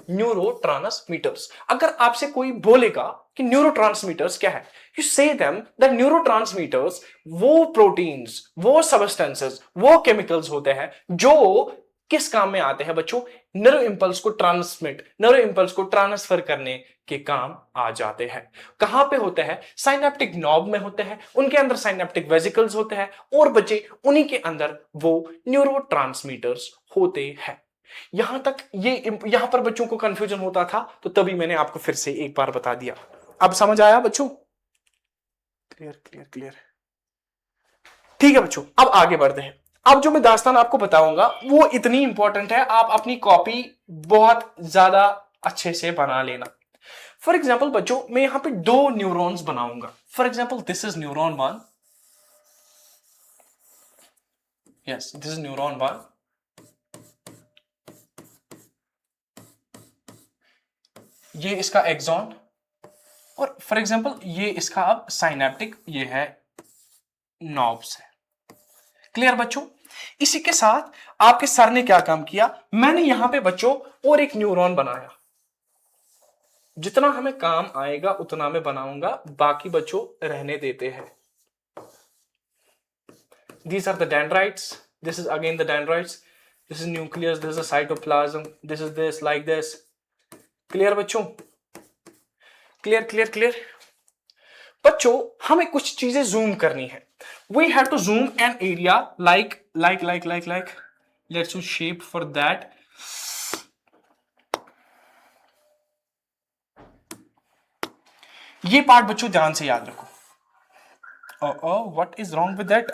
न्यूरोट्रांसमीटर्स। अगर आपसे कोई बोलेगा कि न्यूरोट्रांसमीटर्स क्या है, यू से देम दैट न्यूरोट्रांसमीटर्स वो प्रोटीन्स, वो सब्सटेंसेस, वो केमिकल्स होते हैं जो किस काम में आते हैं बच्चों, नर्व इंपल्स को ट्रांसमिट, नर्व इंपल्स को ट्रांसफर करने के काम आ जाते हैं। कहां पे होते हैं, साइनेप्टिक नॉब में होते हैं, उनके अंदर साइनेप्टिक वेसिकल्स होते हैं और बच्चे उन्हीं के अंदर वो न्यूरोट्रांसमीटर्स होते हैं। यहां तक यहां पर बच्चों को कंफ्यूजन होता था तो तभी मैंने आपको फिर से एक बार बता दिया। अब समझ आया बच्चों? क्लियर क्लियर क्लियर, ठीक है बच्चों। अब आगे बढ़ते हैं। अब जो मैं दास्तान आपको बताऊंगा वो इतनी इंपॉर्टेंट है, आप अपनी कॉपी बहुत ज्यादा अच्छे से बना लेना। फॉर एग्जाम्पल बच्चों, मैं यहां पे दो न्यूरॉन्स बनाऊंगा। For example this is neuron 1, yes this is neuron 1, ये इसका एक्सॉन और फॉर एग्जांपल ये इसका अब साइनेप्टिक, ये है नॉब्स है। क्लियर बच्चों? इसी के साथ आपके सर ने क्या काम किया, मैंने यहां पे बच्चों और एक न्यूरॉन बनाया। जितना हमें काम आएगा उतना मैं बनाऊंगा, बाकी बच्चों रहने देते हैं। These are the dendrites. This is again the dendrites. This is nucleus. This is a cytoplasm. This is this like this. Clear बच्चों? क्लियर क्लियर क्लियर बच्चों, हमें कुछ चीजें जूम करनी है। We have to zoom an area like let's use shape for that. ये part बच्चों ध्यान से याद रखो। What is wrong with that?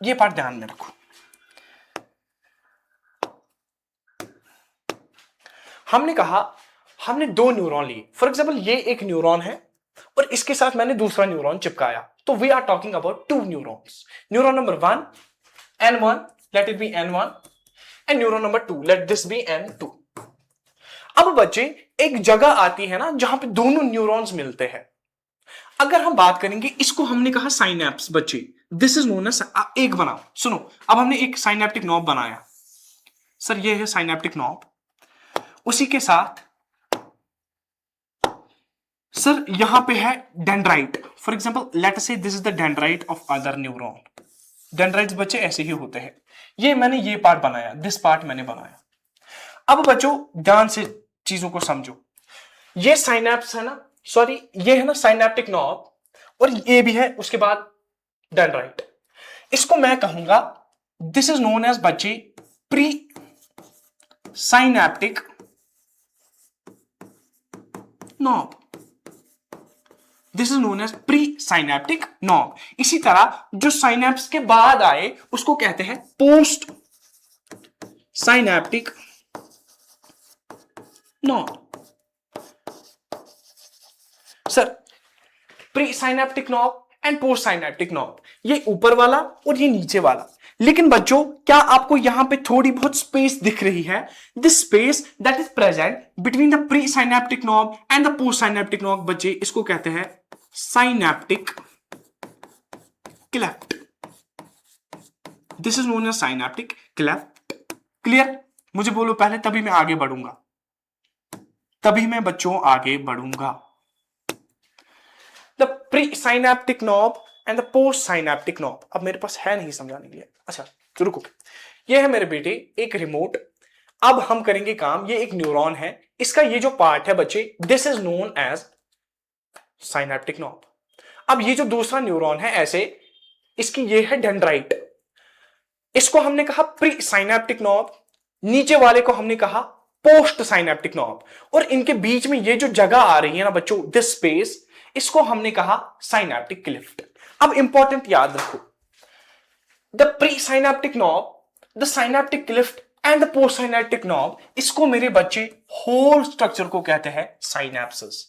ये पार्ट ध्यान में रखो। हमने कहा हमने दो न्यूरॉन लिए। फॉर एग्जाम्पल ये एक न्यूरॉन है और इसके साथ मैंने दूसरा न्यूरॉन चिपकाया, तो we are talking about two neurons. Neuron number 1 N1, let it be N1, and neuron number 2 let this be N2। अब बच्चे एक जगह आती है ना जहां पे दोनों न्यूरॉन्स मिलते हैं। अगर हम बात करेंगे, इसको हमने कहा साइनेप्स बच्चे, दिस इज नोन एज, एक बनाओ सुनो। अब हमने एक साइनेप्टिक नॉब बनाया सर, ये है साइनेप्टिक नॉब। उसी के साथ सर यहां पे है डेंड्राइट। फॉर एग्जांपल लेट से this is the dendrite of other neuron. Dendrites बच्चे ऐसे ही होते हैं। ये मैंने ये पार्ट बनाया, दिस पार्ट मैंने बनाया। अब बच्चों ध्यान से चीजों को समझो। ये साइनेप्स है ना, सॉरी ये है ना साइनेप्टिक नॉब, और ये भी है उसके बाद डेंड्राइट। इसको मैं कहूंगा दिस इज नोन एज बच्चे pre synaptic knob. This is known as pre synaptic knob. इसी तरह जो साइनेप्स के बाद आए उसको कहते हैं post synaptic knob. Sir pre synaptic knob and post synaptic knob, ये ऊपर वाला और ये नीचे वाला। लेकिन बच्चों क्या आपको यहां पे थोड़ी बहुत स्पेस दिख रही है? This space that is present between the pre synaptic knob and the post synaptic knob बच्चे, इसको कहते हैं synaptic cleft. This is known as synaptic cleft. Clear? मुझे बोलो पहले, तभी मैं आगे बढ़ूंगा, तभी मैं बच्चों आगे बढ़ूंगा। The pre synaptic knob and the post synaptic knob. अब मेरे पास है नहीं समझाने के लिए, अच्छा तो रुको। ये है मेरे बेटे एक रिमोट। अब हम करेंगे काम। ये एक न्यूरॉन है, इसका ये जो पार्ट है बच्चे, this is known as synaptic knob. अब ये जो दूसरा न्यूरॉन है ऐसे, इसकी ये है डेंड्राइट, इसको हमने कहा प्री साइनेप्टिक नॉब, नीचे वाले को हमने कहा पोस्ट साइनेप्टिक नॉब, और इनके बीच में ये जो जगह आ रही है ना बच्चों, दिस स्पेस, इसको हमने कहा साइनेप्टिक क्लिफ्ट। अब इंपॉर्टेंट याद रखो, the pre synaptic knob, the synaptic Clift and the post synaptic knob, इसको मेरे बच्चे होल स्ट्रक्चर को कहते हैं synapsis.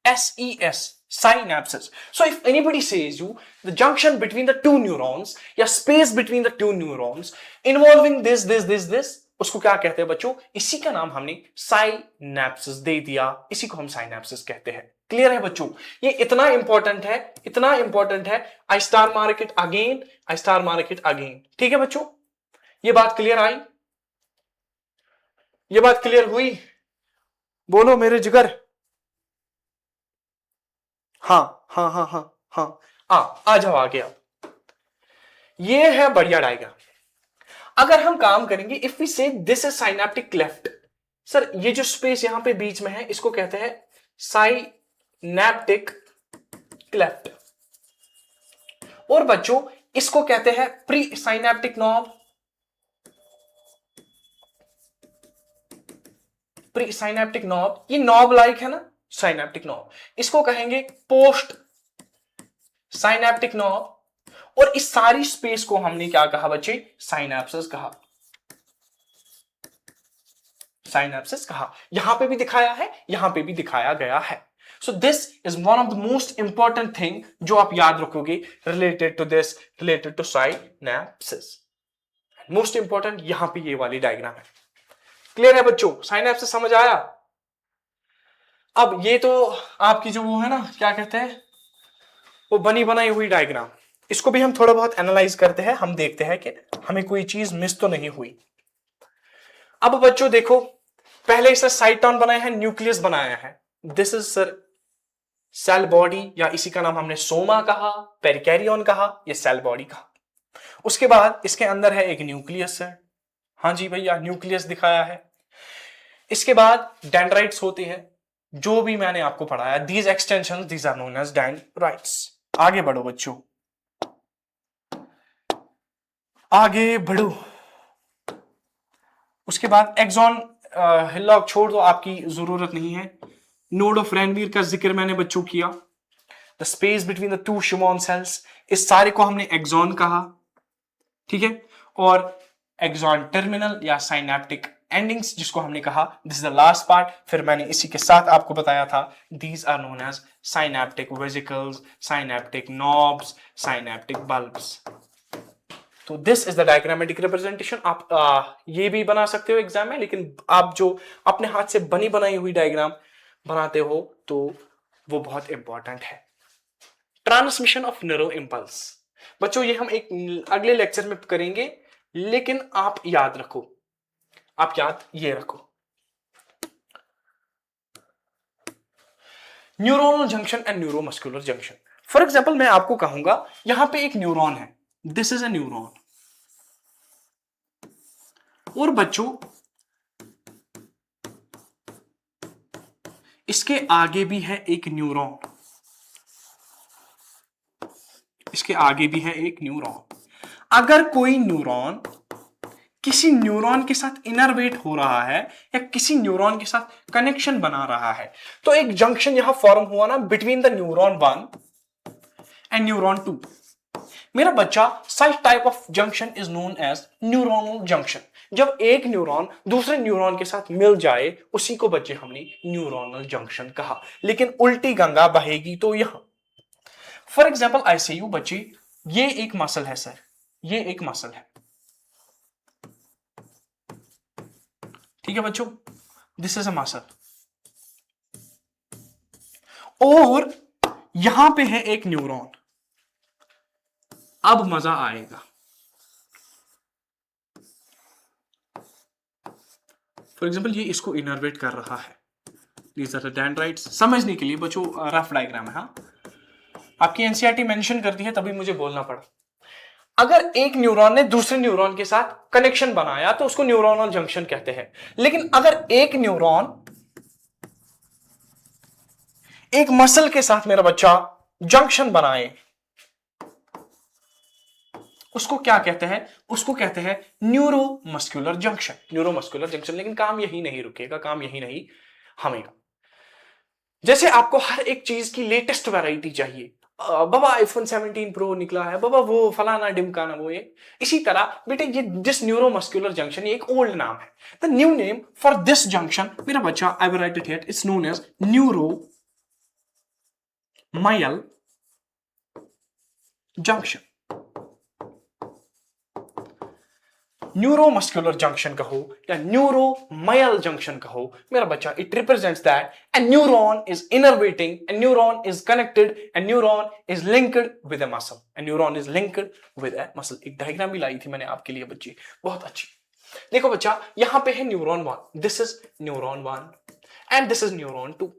SES, synapses. So if anybody says you the junction between the two neurons या space between the two neurons involving this, उसको क्या कहते हैं बच्चों? इसी का नाम हमने साइनेप्सिस दे दिया, इसी को हम साइनेप्सिस कहते हैं। क्लियर है बच्चों? ये इतना इंपॉर्टेंट है, इतना इंपॉर्टेंट है। I star mark it again, I star mark it again. ठीक है बच्चों, ये बात क्लियर आई? ये बात क्लियर हुई? बोलो मेरे जिगर। हाँ हाँ हाँ हाँ हाँ, आ जाओ आगे आप। ये है बढ़िया डायग्राम। अगर हम काम करेंगे, इफ वी से this is synaptic cleft, sir ये जो स्पेस यहां पे बीच में है इसको कहते हैं साइनेप्टिक क्लेफ्ट, और बच्चों इसको कहते हैं pre synaptic knob, pre synaptic knob, ये नॉब लाइक है ना, साइनेप्टिक नॉब। इसको कहेंगे पोस्ट साइनेप्टिक नॉब, और इस सारी स्पेस को हमने क्या कहा बच्चे? साइनेप्सिस कहा, साइनेप्सिस कहा। यहां पे भी दिखाया है, यहां पे भी दिखाया गया है। So this is one of the most important thing जो आप याद रखोगे related to this, related to synapsis. Most important यहां पे ये वाली डायग्राम है। क्लियर है बच्चों? साइनेप्सिस समझ आया? अब ये तो आपकी जो वो है ना, क्या कहते हैं, वो बनी बनाई हुई डायग्राम, इसको भी हम थोड़ा बहुत एनालाइज करते हैं, हम देखते हैं कि हमें कोई चीज मिस तो नहीं हुई। अब बच्चों देखो, पहले इसे साइटोन बनाया है, न्यूक्लियस बनाया है, this is sir cell body, या इसी का नाम हमने सोमा कहा, पेरिकैरियन कहा, या सेल बॉडी कहा। उसके बाद इसके अंदर है एक न्यूक्लियस है, हाँ जी भैया न्यूक्लियस दिखाया है। इसके बाद डेंड्राइट्स होती है, जो भी मैंने आपको पढ़ाया, these extensions these are known as dendrites. आगे बढ़ो बच्चों, आगे बढ़ो। उसके बाद एक्सॉन हिलॉक छोड़ दो, आपकी जरूरत नहीं है। नोड ऑफ रेनवीर का जिक्र मैंने बच्चों किया। The space between the two Schwann cells, इस सारे को हमने एक्सॉन कहा, ठीक है। और एक्सॉन टर्मिनल या साइनेप्टिक एंडिंग्स, जिसको हमने कहा this is the last part, फिर मैंने इसी के साथ आपको बताया था these are known as synaptic vesicles, synaptic knobs, synaptic bulbs. तो this is the diagrammatic representation. आप ये भी बना सकते हो एग्जाम में, लेकिन आप जो अपने हाथ से बनी बनाई हुई डायग्राम बनाते हो तो वो बहुत इंपॉर्टेंट है। ट्रांसमिशन ऑफ न्यूरो इंपल्स, बच्चों ये हम एक अगले लेक्चर में करेंगे, लेकिन आप याद रखो, आप याद ये रखो, neuronal junction and neuromuscular junction. For example मैं आपको कहूंगा यहां पे एक न्यूरॉन है, दिस इज अ न्यूरॉन, और बच्चों इसके आगे भी है एक न्यूरॉन, इसके आगे भी है एक न्यूरॉन। अगर कोई न्यूरॉन किसी न्यूरॉन के साथ इनरवेट हो रहा है या किसी न्यूरॉन के साथ कनेक्शन बना रहा है, तो एक जंक्शन यहां फॉर्म हुआ ना between the neuron 1 and neuron 2। मेरा बच्चा such type of junction is known as neuronal junction. जब एक न्यूरॉन दूसरे न्यूरॉन के साथ मिल जाए, उसी को बच्चे हमने न्यूरोनल जंक्शन कहा। लेकिन उल्टी गंगा बहेगी तो यहां, for example I say you बच्चे, ये एक मसल है सर, ये एक मसल है, ठीक है बच्चों, दिस इज अ मसल, और यहां पे है एक न्यूरॉन। अब मजा आएगा। फॉर एग्जाम्पल ये इसको इनर्वेट कर रहा है, These are the dendrites. समझने के लिए बच्चों रफ डायग्राम है, हाँ आपकी एनसीईआरटी मेंशन करती है तभी मुझे बोलना पड़ा। अगर एक न्यूरॉन ने दूसरे न्यूरॉन के साथ कनेक्शन बनाया तो उसको न्यूरोनल जंक्शन कहते हैं। लेकिन अगर एक न्यूरॉन एक मसल के साथ मेरा बच्चा जंक्शन बनाए, उसको क्या कहते हैं? उसको कहते हैं न्यूरोमस्कुलर जंक्शन। Neuromuscular junction. लेकिन काम यही नहीं रुकेगा, काम यही नहीं थमेगा। जैसे आपको हर एक चीज की लेटेस्ट वैरायटी चाहिए, बाबा आईफोन 17 प्रो निकला है, बाबा वो फलाना डिमकाना वो ये, इसी तरह बेटे ये दिस न्यूरोमस्कुलर जंक्शन ये एक ओल्ड नाम है। The new name for this junction मेरा बच्चा, I will write it here, it's known as neuromyal junction. Neuromuscular junction कहो या न्यूरोमायल जंक्शन कहो मेरा बच्चा, it represents that a neuron is innervating, a neuron is connected, a neuron is linked with a muscle, a neuron is linked with a muscle। एक diagram भी लाई थी मैंने आपके लिए बच्ची, बहुत अच्छी। देखो बच्चा, यहां पे है neuron 1, this is neuron 1 and this is neuron 2।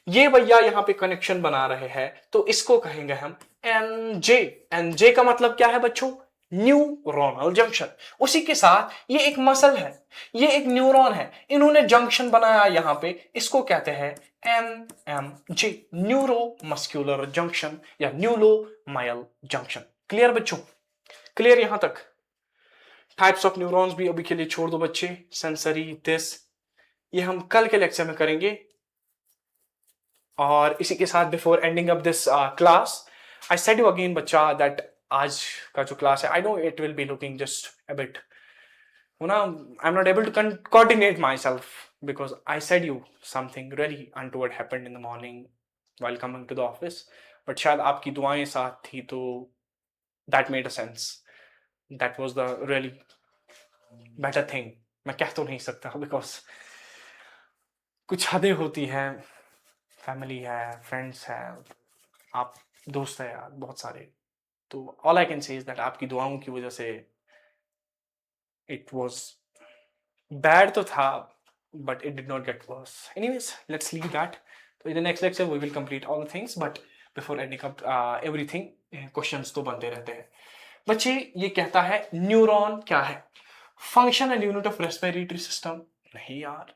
ये भैया यहां पे कनेक्शन बना रहे हैं तो इसको कहेंगे हम एनजे। एनजे का मतलब क्या है बच्चों? Neuronal junction. उसी के साथ ये एक मसल है, ये एक न्यूरॉन है, इन्होंने जंक्शन बनाया यहां पे, इसको कहते हैं एनएमजे, न्यूरोमस्कुलर जंक्शन या न्यूरोमायल जंक्शन। क्लियर बच्चों? क्लियर यहां तक? टाइप्स ऑफ न्यूरॉन्स भी अभी के लिए छोड़ दो बच्चे, सेंसरी दिस ये हम कल के लेक्चर में करेंगे। और इसी के साथ before ending up this class, I said you again बच्चा दैट आज का जो क्लास है, I know it will be looking just a bit, you know, I'm not able to coordinate myself because I said you something really untoward happened in the morning while coming to the office, but शायद आपकी दुआएं साथ थी तो that made a sense, that was the really better thing। मैं कह तो नहीं सकता because कुछ हदें होती हैं, फैमिली है, फ्रेंड्स है, आप दोस्त है यार बहुत सारे, तो all I can say is that आपकी दुआओं की वजह से it was bad तो था but it did not get worse। anyways let's leave that। so in the next lecture we will complete all the things, but before ending up everything questions तो बनते रहते हैं बच्चे। ये कहता है न्यूरॉन क्या है? Function and unit of respiratory system? नहीं यार।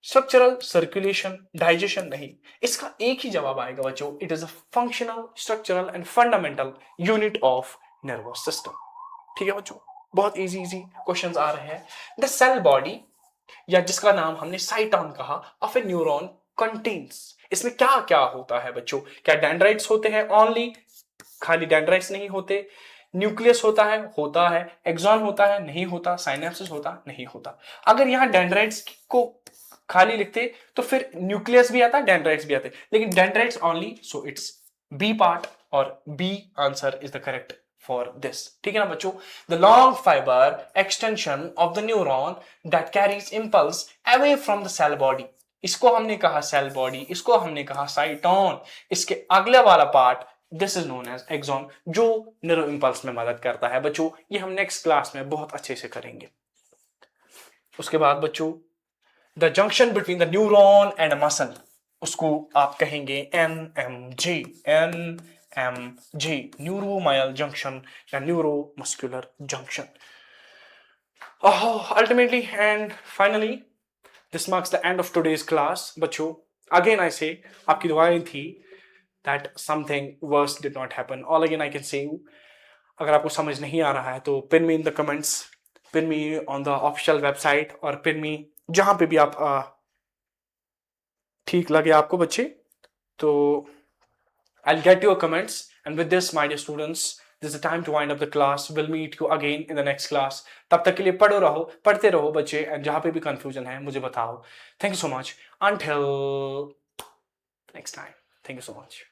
Structural, circulation, digestion? नहीं। इसका एक ही जवाब आएगा बच्चों, it is a functional, structural and fundamental unit of nervous system. ठीक है बच्चों, बहुत इजी इजी क्वेश्चंस आ रहे हैं। द सेल बॉडी या जिसका नाम हमने साइटॉन कहा ऑफ ए न्यूरॉन कंटेन्स, इसमें क्या क्या होता है बच्चों? क्या डेंड्राइट्स होते हैं? ओनली खाली डेंड्राइट्स नहीं होते। न्यूक्लियस होता है, एक्सॉन होता है, नहीं होता, साइनेप्सिस होता, नहीं होता। अगर यहां डेंड्राइट्स को खाली लिखते तो फिर न्यूक्लियस भी आता, डेंड्राइट्स भी आते, लेकिन dendrites only, so it's B part और B answer is the correct for this. ठीक है ना बच्चों? The long fibre extension of the neuron that carries impulse away from the cell body, इसको हमने कहा सेल बॉडी, इसको हमने कहा साइटॉन। इसके अगले वाला part this is known as axon, जो न्यूरो इंपल्स में मदद करता है बच्चों। ये हम नेक्स्ट क्लास में बहुत अच्छे से करेंगे। उसके बाद बच्चों the junction between the neuron and a muscle, उसको आप कहेंगे एनएमजे। एनएमजे न्यूरोमायल जंक्शन या neuromuscular junction. Ultimately and finally this marks the end of today's class बच्चों। अगेन आई से आपकी दुआएं थी that something worse did not happen। all again I can say you, अगर आपको समझ नहीं आ रहा है तो pin me in the comments, pin me on the official website, और pin me जहां पे भी आप ठीक लगे आपको बच्चे, तो I'll get your comments। and with this my dear students, this is the time to wind up the class। we'll meet you again in the next class। तब तक के लिए पढ़ते रहो बच्चे, एंड जहां पे भी कंफ्यूजन है मुझे बताओ। thank you so much until next time, thank you so much।